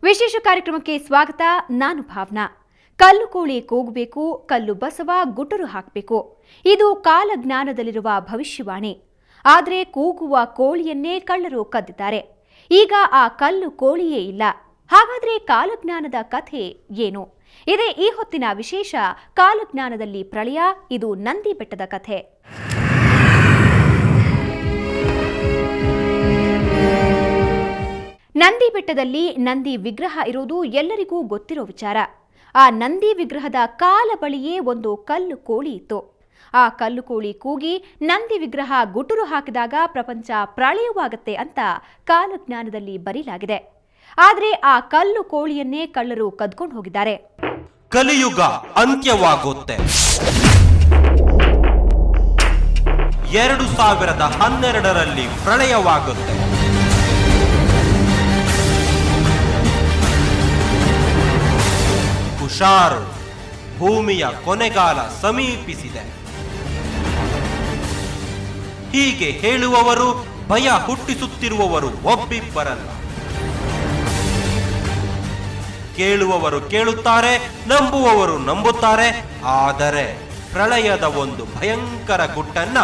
ವಿಶೇಷ ಕಾರ್ಯಕ್ರಮಕ್ಕೆ ಸ್ವಾಗತ. ನಾನು ಭಾವನಾ. ಕಲ್ಲು ಕೋಳಿ ಕೂಗಬೇಕು, ಕಲ್ಲು ಬಸವ ಗುಟುರು ಹಾಕಬೇಕು, ಇದು ಕಾಲಜ್ಞಾನದಲ್ಲಿರುವ ಭವಿಷ್ಯವಾಣಿ. ಆದರೆ ಕೂಗುವ ಕೋಳಿಯನ್ನೇ ಕಳ್ಳರು ಕದ್ದಿದ್ದಾರೆ. ಈಗ ಆ ಕಲ್ಲು ಕೋಳಿಯೇ ಇಲ್ಲ. ಹಾಗಾದ್ರೆ ಕಾಲಜ್ಞಾನದ ಕಥೆ ಏನು? ಇದೇ ಈ ಹೊತ್ತಿನ ವಿಶೇಷ. ಕಾಲಜ್ಞಾನದಲ್ಲಿ ಪ್ರಳಯ, ಇದು ನಂದಿ ಬೆಟ್ಟದ ಕಥೆ. ನಂದಿ ಬೆಟ್ಟದಲ್ಲಿ ನಂದಿ ವಿಗ್ರಹ ಇರುವುದು ಎಲ್ಲರಿಗೂ ಗೊತ್ತಿರೋ ವಿಚಾರ. ಆ ನಂದಿ ವಿಗ್ರಹದ ಕಾಲ ಬಳಿಯೇ ಒಂದು ಕಲ್ಲು ಕೋಳಿ ಇತ್ತು. ಆ ಕಲ್ಲು ಕೋಳಿ ಕೂಗಿ ನಂದಿ ವಿಗ್ರಹ ಗುಟುರು ಹಾಕಿದಾಗ ಪ್ರಪಂಚ ಪ್ರಳಯವಾಗತ್ತೆ ಅಂತ ಕಾಲಜ್ಞಾನದಲ್ಲಿ ಬರೀಲಾಗಿದೆ. ಆದರೆ ಆ ಕಲ್ಲು ಕೋಳಿಯನ್ನೇ ಕಳ್ಳರು ಕದ್ಕೊಂಡು ಹೋಗಿದ್ದಾರೆ. ಕಲಿಯುಗ ಅಂತ್ಯವಾಗುತ್ತೆ. 2012ರಲ್ಲಿ ಪ್ರಳಯವಾಗುತ್ತೆ. ಹುಷಾರು, ಭೂಮಿಯ ಕೊನೆಗಾಲ ಸಮೀಪಿಸಿದೆ. ಹೀಗೆ ಹೇಳುವವರು, ಭಯ ಹುಟ್ಟಿಸುತ್ತಿರುವವರು ಒಬ್ಬಿಬ್ಬರಲ್ಲ. ಕೇಳುವವರು ಕೇಳುತ್ತಾರೆ, ನಂಬುವವರು ನಂಬುತ್ತಾರೆ. ಆದರೆ ಪ್ರಳಯದ ಒಂದು ಭಯಂಕರ ಗುಟ್ಟನ್ನ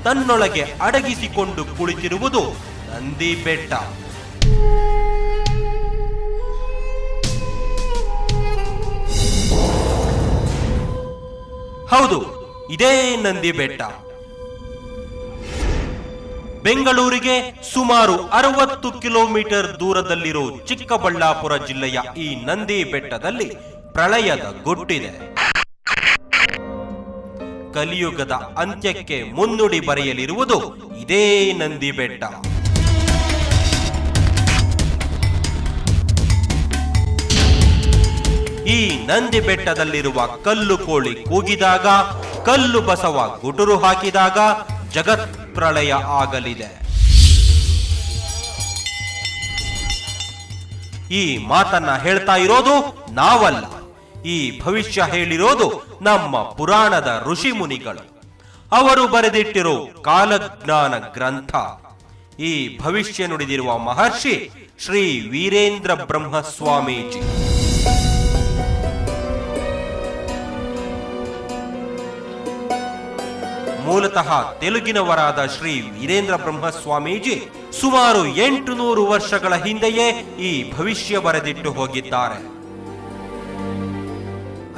ತನ್ನೊಳಗೆ ಅಡಗಿಸಿಕೊಂಡು ಕುಳಿತಿರುವುದು ನಂದಿ ಬೆಟ್ಟ. ಹೌದು, ಇದೇ ನಂದಿ ಬೆಟ್ಟ. ಬೆಂಗಳೂರಿಗೆ ಸುಮಾರು 60 ಕಿಲೋಮೀಟರ್ ದೂರದಲ್ಲಿರೋ ಚಿಕ್ಕಬಳ್ಳಾಪುರ ಜಿಲ್ಲೆಯ ಈ ನಂದಿ ಬೆಟ್ಟದಲ್ಲಿ ಪ್ರಳಯದ ಗುಟ್ಟಿದೆ. ಕಲಿಯುಗದ ಅಂತ್ಯಕ್ಕೆ ಮುನ್ನುಡಿ ಬರೆಯಲಿರುವುದು ಇದೇ ನಂದಿ ಬೆಟ್ಟ. ಈ ನಂದಿ ಬೆಟ್ಟದಲ್ಲಿರುವ ಕಲ್ಲು ಕೋಳಿ ಕೂಗಿದಾಗ, ಕಲ್ಲು ಬಸವ ಗುಟುರು ಹಾಕಿದಾಗ ಜಗತ್ ಪ್ರಳಯ ಆಗಲಿದೆ. ಈ ಮಾತನ್ನ ಹೇಳ್ತಾ ಇರೋದು ನಾವಲ್ಲ. ಈ ಭವಿಷ್ಯ ಹೇಳಿರೋದು ನಮ್ಮ ಪುರಾಣದ ಋಷಿ ಮುನಿಗಳು. ಅವರು ಬರೆದಿಟ್ಟಿರೋ ಕಾಲಜ್ಞಾನ ಗ್ರಂಥ. ಈ ಭವಿಷ್ಯ ನುಡಿದಿರುವ ಮಹರ್ಷಿ ಶ್ರೀ ವೀರೇಂದ್ರ ಬ್ರಹ್ಮ ಸ್ವಾಮೀಜಿ. ಮೂಲತಃ ತೆಲುಗಿನವರಾದ ಶ್ರೀ ವೀರೇಂದ್ರ ಬ್ರಹ್ಮ ಸ್ವಾಮೀಜಿ ಸುಮಾರು 800 ವರ್ಷಗಳ ಹಿಂದೆಯೇ ಈ ಭವಿಷ್ಯ ಬರೆದಿಟ್ಟು ಹೋಗಿದ್ದಾರೆ.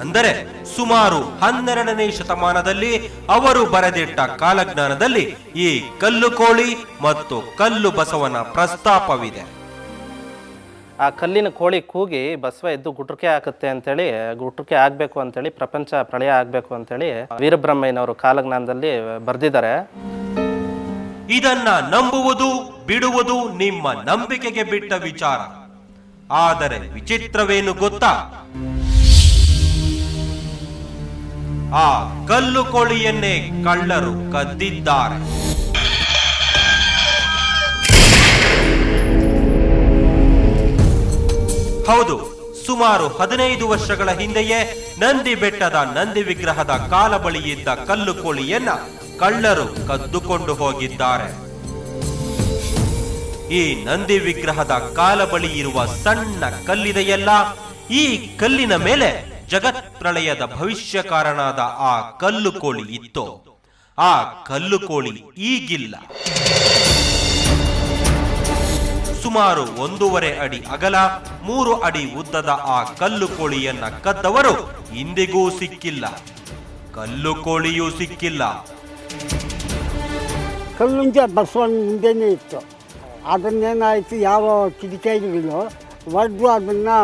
ಅಂದರೆ ಸುಮಾರು 12ನೇ ಶತಮಾನದಲ್ಲಿ ಅವರು ಬರೆದಿಟ್ಟ ಕಾಲಜ್ಞಾನದಲ್ಲಿ ಈ ಕಲ್ಲು ಕೋಳಿ ಮತ್ತು ಕಲ್ಲು ಬಸವನ ಪ್ರಸ್ತಾಪವಿದೆ. ಆ ಕಲ್ಲಿನ ಕೋಳಿ ಕೂಗಿ ಬಸವ ಎದ್ದು ಗುಟ್ರಕೆ ಹಾಕುತ್ತೆ ಅಂತೇಳಿ, ಗುಟ್ರಕೆ ಆಗ್ಬೇಕು ಅಂತೇಳಿ, ಪ್ರಪಂಚ ಪ್ರಳಯ ಆಗ್ಬೇಕು ಅಂತೇಳಿ ವೀರಬ್ರಹ್ಮಯ್ಯನವರು ಕಾಲಜ್ಞಾನದಲ್ಲಿ ಬರೆದಿದ್ದಾರೆ. ಇದನ್ನ ನಂಬುವುದು ಬಿಡುವುದು ನಿಮ್ಮ ನಂಬಿಕೆಗೆ ಬಿಟ್ಟ ವಿಚಾರ. ಆದರೆ ವಿಚಿತ್ರವೇನು ಗೊತ್ತಾ? ಆ ಕಲ್ಲು ಕೋಳಿಯನ್ನೇ ಕಳ್ಳರು ಕದ್ದಿದ್ದಾರೆ. ಹೌದು, ಸುಮಾರು 15 ವರ್ಷಗಳ ಹಿಂದೆಯೇ ನಂದಿ ಬೆಟ್ಟದ ನಂದಿ ವಿಗ್ರಹದ ಕಾಲ ಬಳಿ ಇದ್ದ ಕಲ್ಲು ಕೋಳಿಯನ್ನ ಕಳ್ಳರು ಕದ್ದುಕೊಂಡು ಹೋಗಿದ್ದಾರೆ. ಈ ನಂದಿ ವಿಗ್ರಹದ ಕಾಲ ಬಳಿ ಇರುವ ಸಣ್ಣ ಕಲ್ಲಿದೆಯಲ್ಲ, ಈ ಕಲ್ಲಿನ ಮೇಲೆ ಜಗತ್ ಪ್ರಳಯದ ಭವಿಷ್ಯ ಕಾರಣಾದ ಆ ಕಲ್ಲು ಕೋಳಿ ಇತ್ತು. ಆ ಕಲ್ಲು ಕೋಳಿ ಈಗಿಲ್ಲ. ಸುಮಾರು 1.5 ಅಡಿ ಅಗಲ, 3 ಅಡಿ ಉದ್ದದ ಆ ಕಲ್ಲು ಕೋಳಿಯನ್ನ ಕದ್ದವರು ಇಂದಿಗೂ ಸಿಕ್ಕಿಲ್ಲ. ಕಲ್ಲು ಕೋಳಿಯೂ ಸಿಕ್ಕಿಲ್ಲ. ಕಲ್ಲುಂಜ ಬಸವನ ಮುಂದೆನೇ ಇತ್ತು. ಅದನ್ನೇನಾಯಿತು, ಯಾವ ಕಿಡಿಕೆಗಳು ಹೊಡೆದು ಅದನ್ನು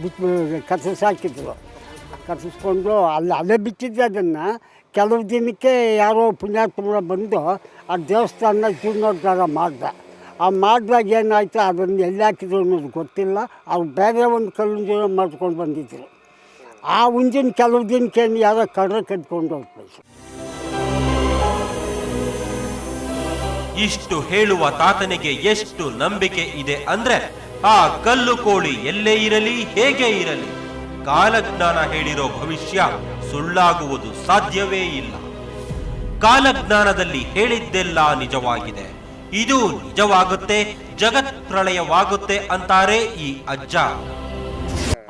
ಬಿಟ್ಟು ಕತ್ತರಿಸಾಕಿದ್ರು. ಕತ್ತರಿಸ್ಕೊಂಡು ಅಲ್ಲೇ ಬಿಟ್ಟಿದ್ದೆ. ಅದನ್ನು ಕೆಲವು ದಿನಕ್ಕೆ ಯಾರೋ ಪುಣ್ಯಾತ್ಮರು ಬಂದು ಆ ದೇವಸ್ಥಾನ ಜೀರ್ಣೋದ್ಧಾರ ಮಾಡ್ದ. ಆ ಮಾಡಿದಾಗ ಏನಾಯಿತು, ಅದನ್ನು ಎಲ್ಲಿ ಹಾಕಿದ್ರು ಅನ್ನೋದು ಗೊತ್ತಿಲ್ಲ. ಅವ್ರು ಬೇರೆ ಒಂದು ಕಲ್ಲುಂಜಿನ ಮಾಡ್ಕೊಂಡು ಬಂದಿದ್ದರು. ಆ ಉಂಜಿನ ಕೆಲವು ದಿನಕ್ಕೆ ಯಾರೋ ಕಡ್ರೆ ಕದ್ಕೊಂಡು ಹೋಗ್ಬೇಕು. ಇಷ್ಟು ಹೇಳುವ ತಾತನಿಗೆ ಎಷ್ಟು ನಂಬಿಕೆ ಇದೆ ಅಂದ್ರೆ, ಆ ಕಲ್ಲು ಕೋಳಿ ಎಲ್ಲೇ ಇರಲಿ, ಹೇಗೆ ಇರಲಿ, ಕಾಲಜ್ಞಾನ ಹೇಳಿರೋ ಭವಿಷ್ಯ ಸುಳ್ಳಾಗುವುದು ಸಾಧ್ಯವೇ ಇಲ್ಲ. ಕಾಲಜ್ಞಾನದಲ್ಲಿ ಹೇಳಿದ್ದೆಲ್ಲ ನಿಜವಾಗಿದೆ, ಇದು ನಿಜವಾಗುತ್ತೆ, ಜಗತ್ ಪ್ರಳಯವಾಗುತ್ತೆ ಅಂತಾರೆ ಈ ಅಜ್ಜ.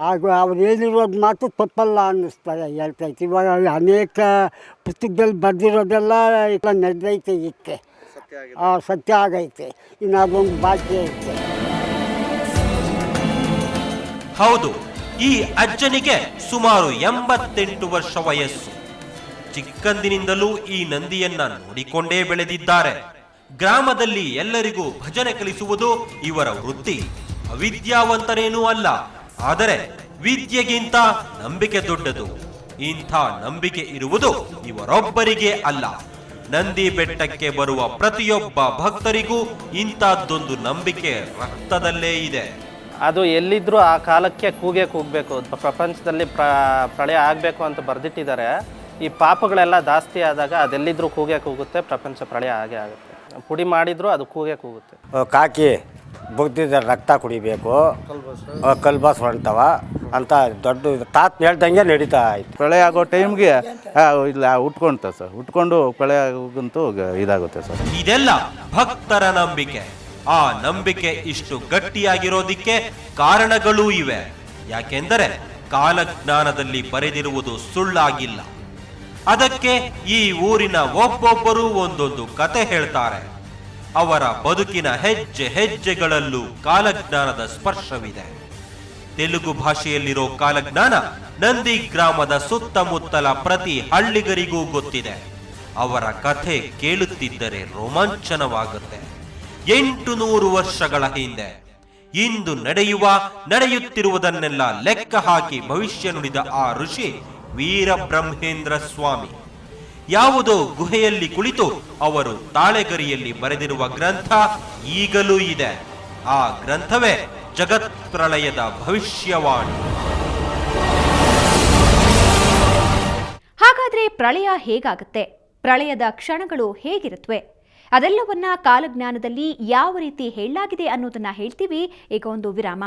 ಹಾಗೂ ಅವ್ರು ಹೇಳಿರೋದು ಮಾತು ತಪ್ಪಲ್ಲ ಅನ್ನಿಸ್ತಾರೆ, ಹೇಳ್ತೈತೆ. ಇವಾಗ ಅನೇಕ ಪುಸ್ತಕದಲ್ಲಿ ಬರೆದಿರೋದೆಲ್ಲ ಈಗ ನಡೆದೈತೆ, ಇಕ್ಕೆ ಸತ್ಯ ಆಗೈತೆ. ಇನ್ನು ಅದೊಂದು ಬಾಕಿ ಐತೆ. ಹೌದು, ಈ ಅಜ್ಜನಿಗೆ ಸುಮಾರು 88 ವರ್ಷ ವಯಸ್ಸು. ಚಿಕ್ಕಂದಿನಿಂದಲೂ ಈ ನಂದಿಯನ್ನ ನೋಡಿಕೊಂಡೇ ಬೆಳೆದಿದ್ದಾರೆ. ಗ್ರಾಮದಲ್ಲಿ ಎಲ್ಲರಿಗೂ ಭಜನೆ ಕಲಿಸುವುದು ಇವರ ವೃತ್ತಿ. ಅವಿದ್ಯಾವಂತರೇನೂ ಅಲ್ಲ, ಆದರೆ ವಿದ್ಯೆಗಿಂತ ನಂಬಿಕೆ ದೊಡ್ಡದು. ಇಂಥ ನಂಬಿಕೆ ಇರುವುದು ಇವರೊಬ್ಬರಿಗೆ ಅಲ್ಲ, ನಂದಿ ಬೆಟ್ಟಕ್ಕೆ ಬರುವ ಪ್ರತಿಯೊಬ್ಬ ಭಕ್ತರಿಗೂ ಇಂಥದ್ದೊಂದು ನಂಬಿಕೆ ರಕ್ತದಲ್ಲೇ ಇದೆ. ಅದು ಎಲ್ಲಿದ್ರೂ ಆ ಕಾಲಕ್ಕೆ ಕೂಗೇ ಕೂಗಬೇಕು. ಪ್ರಪಂಚದಲ್ಲಿ ಪ್ರಳಯ ಆಗಬೇಕು ಅಂತ ಬರೆದಿಟ್ಟಿದ್ದಾರೆ. ಈ ಪಾಪಗಳೆಲ್ಲ ಜಾಸ್ತಿ ಆದಾಗ ಅದೆಲ್ಲಿದ್ರೂ ಕೂಗೇ ಕೂಗುತ್ತೆ, ಪ್ರಪಂಚ ಪ್ರಳಯ ಆಗೇ ಆಗುತ್ತೆ. ಪುಡಿ ಮಾಡಿದ್ರು ಅದು ಕೂಗೇ ಕೂಗುತ್ತೆ. ಕಾಕಿ ಬುಗ್ದಿದ ರಕ್ತ ಕುಡಿಬೇಕು, ಕಲ್ಬಾಸ್ ಹೊಂಟವ ಅಂತ ದೊಡ್ಡ ತಾತ್ ಹೇಳ್ದಂಗೆ ನಡೀತಾ ಇತ್ತು. ಪ್ರಳಯ ಆಗೋ ಟೈಮ್ಗೆ ಇಲ್ಲ ಉಟ್ಕೊಂತ ಸರ್, ಉಟ್ಕೊಂಡು ಪ್ರಳಯ ಆಗಂತೂ ಇದಾಗುತ್ತೆ ಸರ್. ಇದೆಲ್ಲ ಭಕ್ತರ ನಂಬಿಕೆ. ಆ ನಂಬಿಕೆ ಇಷ್ಟು ಗಟ್ಟಿಯಾಗಿರೋದಿಕ್ಕೆ ಕಾರಣಗಳೂ ಇವೆ. ಯಾಕೆಂದರೆ ಕಾಲಜ್ಞಾನದಲ್ಲಿ ಬರೆದಿರುವುದು ಸುಳ್ಳಾಗಿಲ್ಲ. ಅದಕ್ಕೆ ಈ ಊರಿನ ಒಬ್ಬೊಬ್ಬರು ಒಂದೊಂದು ಕತೆ ಹೇಳ್ತಾರೆ. ಅವರ ಬದುಕಿನ ಹೆಜ್ಜೆ ಹೆಜ್ಜೆಗಳಲ್ಲೂ ಕಾಲಜ್ಞಾನದ ಸ್ಪರ್ಶವಿದೆ. ತೆಲುಗು ಭಾಷೆಯಲ್ಲಿರೋ ಕಾಲಜ್ಞಾನ ನಂದಿ ಗ್ರಾಮದ ಸುತ್ತಮುತ್ತಲ ಪ್ರತಿ ಹಳ್ಳಿಗರಿಗೂ ಗೊತ್ತಿದೆ. ಅವರ ಕಥೆ ಕೇಳುತ್ತಿದ್ದರೆ ರೋಮಾಂಚನವಾಗುತ್ತೆ. 800 ವರ್ಷಗಳ ಹಿಂದೆ ಇಂದು ನಡೆಯುತ್ತಿರುವುದನ್ನೆಲ್ಲ ಲೆಕ್ಕ ಹಾಕಿ ಭವಿಷ್ಯ ನುಡಿದ ಆ ಋಷಿ ವೀರಬ್ರಹ್ಮೇಂದ್ರ ಸ್ವಾಮಿ. ಯಾವುದೋ ಗುಹೆಯಲ್ಲಿ ಕುಳಿತು ಅವರು ತಾಳೆಗರಿಯಲ್ಲಿ ಬರೆದಿರುವ ಗ್ರಂಥ ಈಗಲೂ ಇದೆ. ಆ ಗ್ರಂಥವೇ ಜಗತ್ ಪ್ರಳಯದ ಭವಿಷ್ಯವಾಣಿ. ಹಾಗಾದ್ರೆ ಪ್ರಳಯ ಹೇಗಾಗುತ್ತೆ? ಪ್ರಳಯದ ಕ್ಷಣಗಳು ಹೇಗಿರುತ್ತವೆ? ಅದೆಲ್ಲವನ್ನ ಕಾಲಜ್ಞಾನದಲ್ಲಿ ಯಾವ ರೀತಿ ಹೇಳಲಾಗಿದೆ ಅನ್ನೋದನ್ನ ಹೇಳ್ತೀವಿ. ಈಗ ಒಂದು ವಿರಾಮ.